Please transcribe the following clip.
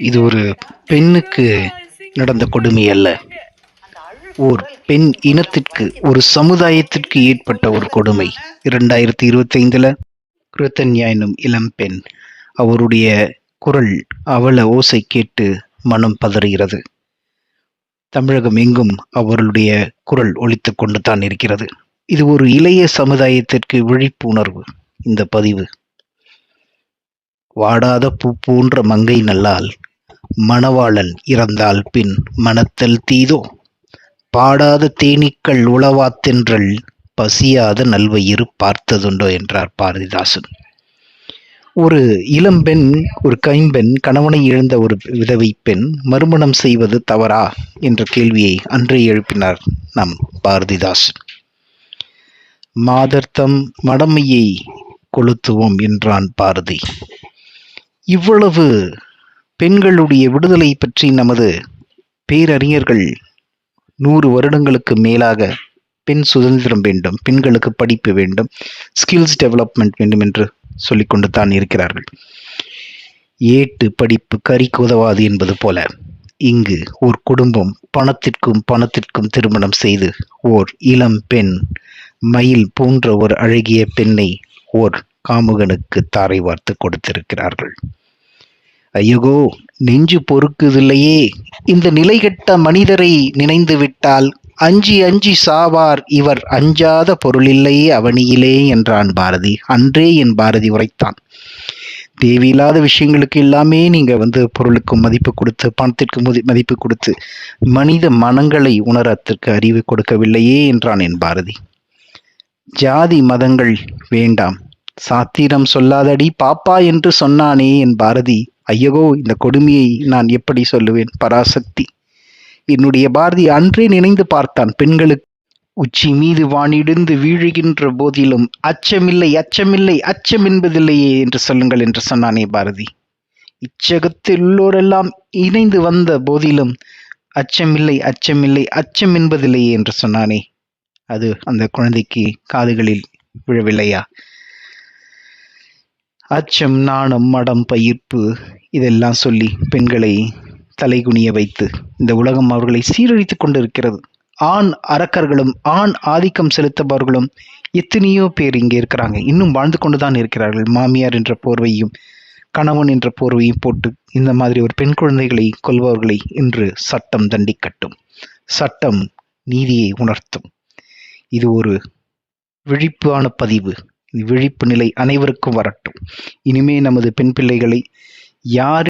இது ஒரு பெண்ணுக்கு நடந்த கொடுமை அல்ல, ஓர் பெண் இனத்திற்கு, ஒரு சமுதாயத்திற்கு ஏற்பட்ட ஒரு கொடுமை. 2025 கிருத்தன்யா என்னும் இளம் பெண், அவருடைய குரல் அவல ஓசை கேட்டு மனம் பதறுகிறது. தமிழகம் எங்கும் அவர்களுடைய குரல் ஒலித்துக் கொண்டு தான் இருக்கிறது. இது ஒரு இளைய சமுதாயத்திற்கு விழிப்புணர்வு. இந்த பதிவு வாடாத பூ போன்ற மங்கை நல்லால் மணவாளன் இறந்தால் பின் மணத்தல் தீதோ, பாடாத தேனீக்கள் உளவாத்தென்றல் பசியாத நல்வயிறு பார்த்ததுண்டோ என்றார் பாரதிதாசன். ஒரு இளம்பெண், ஒரு கைம்பெண், கணவனை இழந்த ஒரு விதவை பெண் மறுமணம் செய்வது தவறா என்ற கேள்வியை அன்றே எழுப்பினார் நம் பாரதிதாசன். மாதர்த்தம் மடமையை கொளுத்துவோம் என்றான் பாரதி. இவ்வளவு பெண்களுடைய விடுதலை பற்றி நமது பேரறிஞர்கள் 100 வருடங்களுக்கு மேலாக பெண் சுதந்திரம் வேண்டும், பெண்களுக்கு படிப்பு வேண்டும், ஸ்கில்ஸ் டெவலப்மெண்ட் வேண்டும் என்று சொல்லிக்கொண்டு தான் இருக்கிறார்கள். ஏட்டு படிப்பு கறிக்கு உதவாது என்பது போல இங்கு ஒரு குடும்பம் பணத்திற்கும் திருமணம் செய்து ஓர் இளம் பெண், மயில் போன்ற ஒரு அழகிய பெண்ணை ஓர் காமுகனுக்கு தாரை வார்த்து கொடுத்திருக்கிறார்கள். ஐயகோ, நெஞ்சு பொறுக்குதில்லையே, இந்த நிலைகெட்ட மனிதரை நினைந்து விட்டால் அஞ்சி அஞ்சி சாவார் இவர், அஞ்சாத பொருளில்லை அவனியிலே என்றான் பாரதி. அன்றே என் பாரதி உரைத்தான். தேவையில்லாத விஷயங்களுக்கு எல்லாமே நீங்க பொருளுக்கு மதிப்பு கொடுத்து, பணத்திற்கு மதிப்பு கொடுத்து மனித மனங்களை உணரத்திற்கு அறிவு கொடுக்கவில்லையே என்றான் என் பாரதி. ஜாதி மதங்கள் வேண்டாம், சாத்திரம் சொல்லாதடி பாப்பா என்று சொன்னானே என் பாரதி. ஐயகோ, இந்த கொடுமையை நான் எப்படி சொல்லுவேன்? பராசக்தி. என்னுடைய பாரதி அன்றே நினைந்து பார்த்தான். பெண்களுக்கு உச்சி மீது வானிடிந்து வீழுகின்ற போதிலும் அச்சமில்லை, அச்சமில்லை, அச்சம் என்பதில்லையே என்று சொல்லுங்கள் என்று சொன்னானே பாரதி. இச்சகத்தில் உள்ளோரெல்லாம் இணைந்து வந்த போதிலும் அச்சமில்லை, அச்சமில்லை, அச்சம் என்பதில்லையே என்று சொன்னானே. அது அந்த குழந்தைக்கு காதுகளில் விழவில்லையா? அச்சம், நாணம், மடம், பயிர்ப்பு இதெல்லாம் சொல்லி பெண்களை தலைகுனிய வைத்து இந்த உலகம் அவர்களை சீரழித்துக் கொண்டிருக்கிறது. ஆண் அரக்கர்களும் ஆண் ஆதிக்கம் செலுத்துபவர்களும் எத்தனையோ பேர் இங்கே இருக்கிறாங்க, இன்னும் வாழ்ந்து கொண்டுதான் இருக்கிறார்கள். மாமியார் என்ற போர்வையும் கணவன் என்ற போர்வையும் போட்டு இந்த மாதிரி ஒரு பெண் குழந்தைகளை கொல்பவர்களை இன்று சட்டம் தண்டிக்கட்டும், சட்டம் நீதியை உணர்த்தும். இது ஒரு விழிப்பான பதிவு. விழிப்பு நிலை அனைவருக்கும் வரட்டும். இனிமே நமது பெண் பிள்ளைகளை யார்